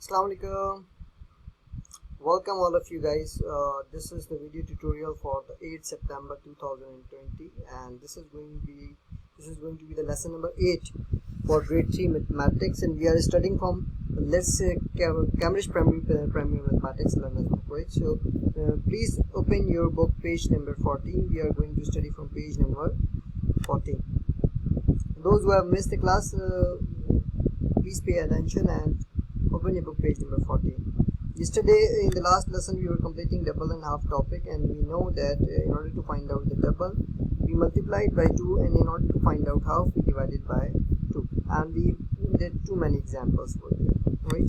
Assalamualaikum. Welcome all of you guys. This is the video tutorial for the 8th September 2020, and this is going to be the lesson number 8 for grade 3 mathematics, and we are studying from Cambridge primary mathematics learners book, right? So please open your book, page number 14. We are going to study from page number 14. Those who have missed the class, please pay attention and open your book, page number 14. Yesterday in the last lesson we were completing double and half topic, and we know that in order to find out the double we multiplied by 2, and in order to find out half we divided by 2, and we did too many examples for there, right?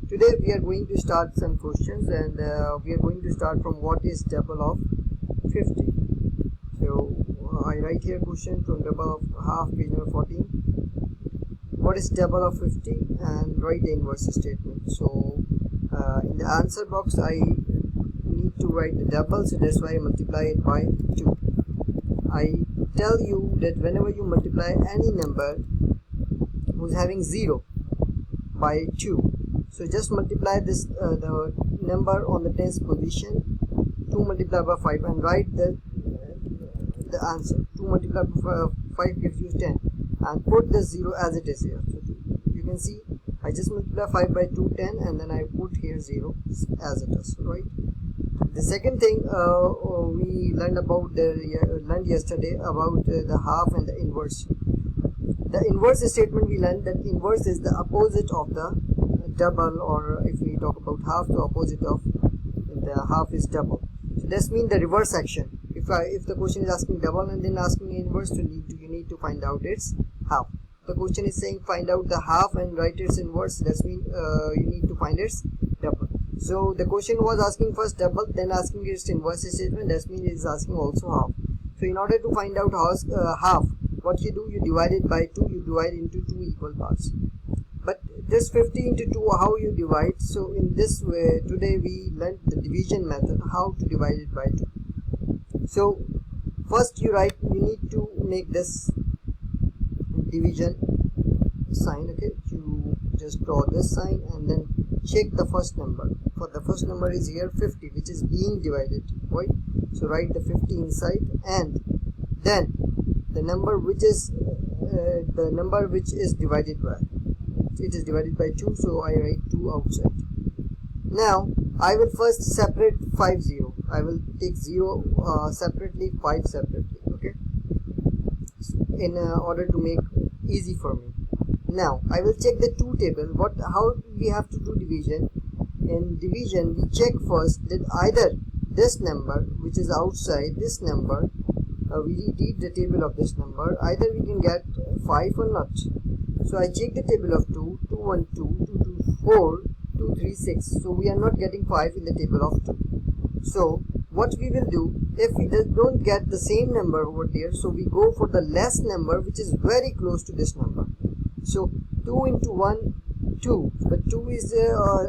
Today we are going to start some questions, and we are going to start from what is double of 50. So I write here question from double of half, page number 14. What is double of 50, and write the inverse statement. So in the answer box I need to write the double, so that's why I multiply it by 2. I tell you that whenever you multiply any number who's having 0 by 2, so just multiply this the number on the tens position, 2 multiplied by 5, and write the answer. 2 multiplied by 5 gives you 10, and put the 0 as it is here. So you can see I just multiply 5 by 2, 10, and then I put here 0 as it is, right? The second thing we learned yesterday about the half and the inverse. The inverse statement, we learned that inverse is the opposite of the double, or if we talk about half, the opposite of the half is double. So this means the reverse action. If the question is asking double and then asking inverse, so you need to find out its half. The question is saying find out the half and write its inverse. That means you need to find its double. So the question was asking first double, then asking its inverse statement. That means it is asking also half. So in order to find out half, what you do, you divide it by 2. You divide into 2 equal parts. But this 50 into 2, how you divide? So in this way, today we learned the division method, how to divide it by 2. So first you need to make this division sign. Okay, you just draw this sign and then check the first number. For the first number is here 50, which is being divided, right? So write the 50 inside, and then the number which is divided by, it is divided by 2, so I write 2 outside. Now I will first separate 5 0. I will take 0 separately, 5 separately, okay, in order to make easy for me. Now I will check the 2 table. How we have to do division? In division we check first that either this number which is outside, this number, we read the table of this number, either we can get 5 or not. So I check the table of 2, 2 1 2, 2 2 4, 2 3 6. So we are not getting 5 in the table of 2. So what we will do, if we don't get the same number over there, so we go for the less number which is very close to this number. So 2 into 1, 2, but 2 is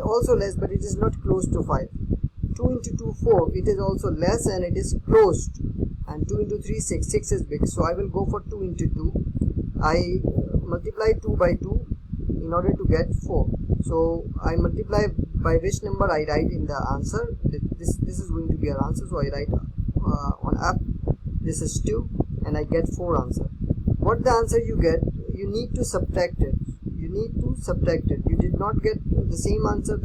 also less, but it is not close to 5. 2 into 2, 4, it is also less and it is close. And 2 into 3, 6, 6 is big, so I will go for 2 into 2. I multiply 2 by 2 in order to get 4. So I multiply by which number I write in the answer. This is going to be our answer, so I write on up, this is 2, and I get 4 answer. What the answer you get, you need to subtract it. You need to subtract it. You did not get the same answer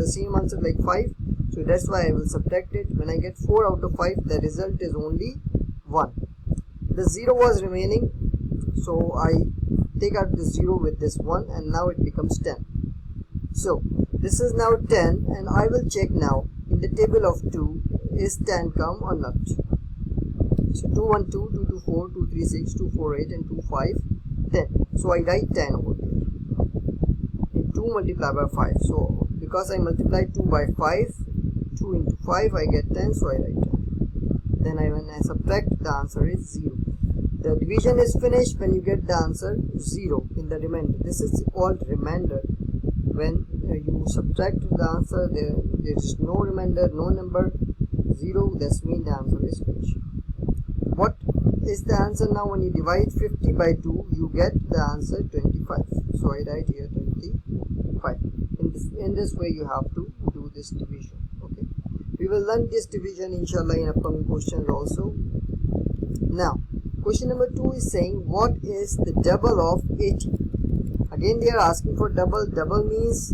like 5, so that's why I will subtract it. When I get 4 out of 5, the result is only 1. The 0 was remaining, so I take out the 0 with this 1, and now it becomes 10. So this is now 10, and I will check now in the table of 2, is 10 come or not? So 2 1 2, 2 2 4, 2 3 6, 2 4 8, and 2 5 10. So I write 10 over there. And 2 multiplied by 5. So because I multiply 2 by 5, 2 into 5, I get 10, so I write 10. Then when I subtract, the answer is 0. The division is finished when you get the answer 0 in the remainder. This is called remainder. When you subtract the answer, there is no remainder, no number, 0. That means the answer is finished. What is the answer now? When you divide 50 by 2, you get the answer 25. So I write here 25. In in this way you have to do this division. Okay, we will learn this division inshallah in upcoming questions also. Now question number 2 is saying what is the double of 80. Again they are asking for double. Double means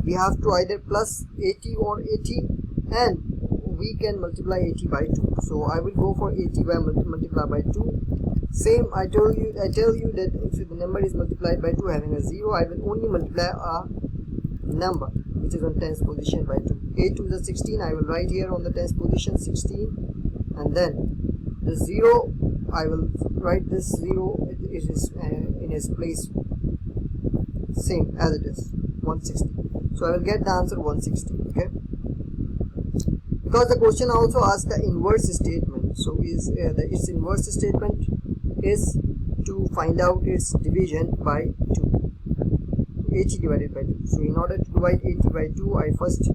we have to either plus 80 or 80, and we can multiply 80 by 2. So I will go for 80 by multiply by 2. Same, I tell you that if the number is multiplied by 2 having a 0, I will only multiply a number which is on tens position by 2. 8 to the 16, I will write here on the tens position 16, and then the 0, I will write this 0, it is in its place, same as it is, 160. So I will get the answer 160. Okay, because the question also asks the inverse statement. So its inverse statement is to find out its division by 2. 80 divided by 2. So in order to divide 80 by 2, I first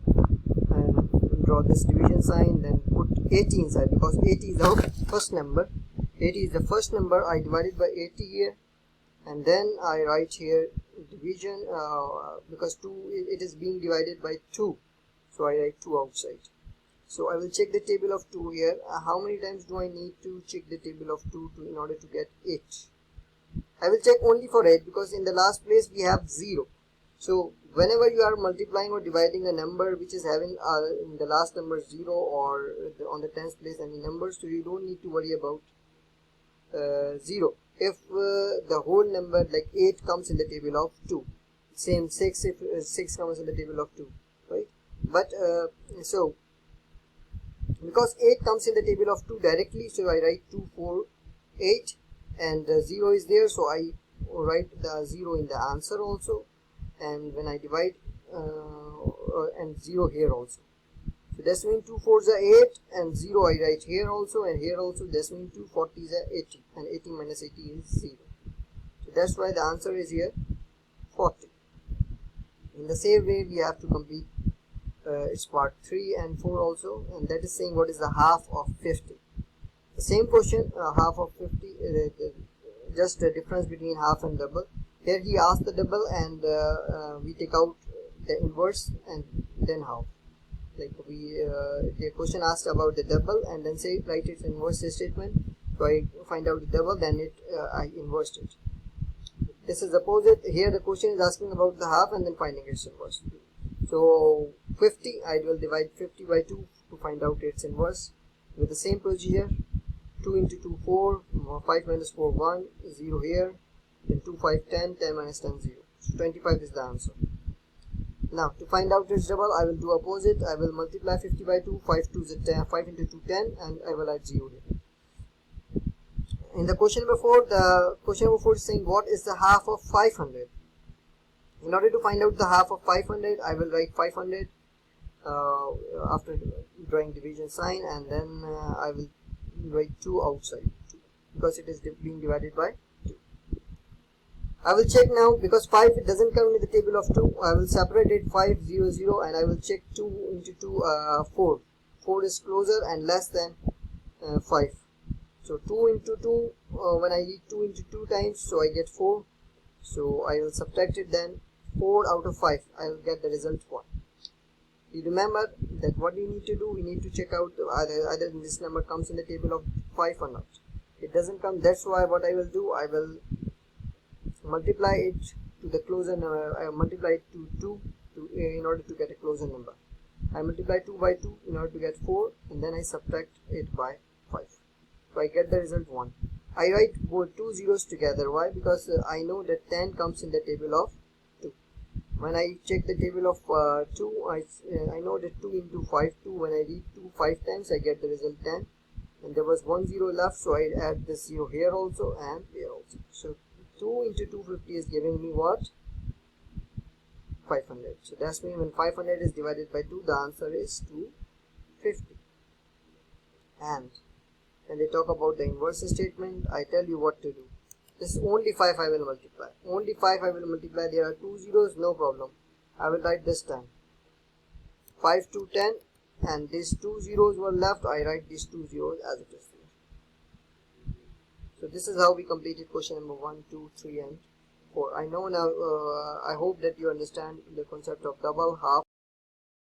draw this division sign, then put 80 inside, because 80 is our first number. 80 is the first number. I divided by 80 here, and then I write here division, because 2 it is being divided by 2, so I write 2 outside. So I will check the table of 2 here. How many times do I need to check the table of 2 in order to get 8? I will check only for 8, because in the last place we have 0. So whenever you are multiplying or dividing a number which is having in the last number 0 or on the tens place any numbers, so you don't need to worry about 0. If the whole number like 8 comes in the table of 2, same 6 if 6 comes in the table of 2, right? But so because 8 comes in the table of 2 directly, so I write 2, 4, 8, and 0 is there, so I write the 0 in the answer also, and when I divide and 0 here also. So this means 2 4s are 8, and 0 I write here also, and here also. This means 2 40s are 80, and 80 minus 80 is 0. So that's why the answer is here 40. In the same way we have to complete its part 3 and 4 also, and that is saying what is the half of 50. The same question, half of 50, just the difference between half and double. Here he asked the double, and we take out the inverse and then half. Like the question asked about the double, and then say write its inverse statement. So I find out the double, then I inversed it. This is opposite. Here the question is asking about the half and then finding its inverse. So 50, I will divide 50 by 2 to find out its inverse with the same procedure. 2 into 2 4, 5 minus 4 1, 0 here, then 2 5 10, 10 minus 10 0. So 25 is the answer. Now to find out its double, I will do opposite. I will multiply 50 by 2, 5 2 is 10, 5 into 2 10, and I will add 0 here. In the question number 4, the question number 4 is saying what is the half of 500. In order to find out the half of 500, I will write 500 after drawing division sign, and then I will write 2 outside, because it is being divided by 2. I will check now, because 5 it doesn't come in the table of 2. I will separate it 5 0 0, and I will check 2 into 2 4. 4 is closer and less than 5. So 2 into 2, when I read 2 into 2 times, so I get 4. So I will subtract it, then 4 out of 5, I will get the result 1. You remember that what we need to do, we need to check out either this number comes in the table of 5 or not. It doesn't come, that's why what I will do, I will multiply it to the closer number. I multiply it to 2 in order to get a closer number. I multiply 2 by 2 in order to get 4, and then I subtract it by 5. So I get the result 1. I write both 2 zeros together. Why? Because I know that 10 comes in the table of 2. When I check the table of 2, I know that 2 into 5, 2. When I read 2 5 times, I get the result 10. And there was 1 0 left, so I add this 0 here also and here also. So 2 into 250 is giving me what? 500. So that's mean when 500 is divided by 2, the answer is 250. And when they talk about the inverse statement, I tell you what to do. This is only 5 I will multiply. Only 5 I will multiply. There are 2 zeros, no problem. I will write this time. 5 to 10, and these 2 zeros were left. I write these 2 zeros as it is here. So this is how we completed question number 1, 2, 3 and 4. I know now, I hope that you understand the concept of double, half,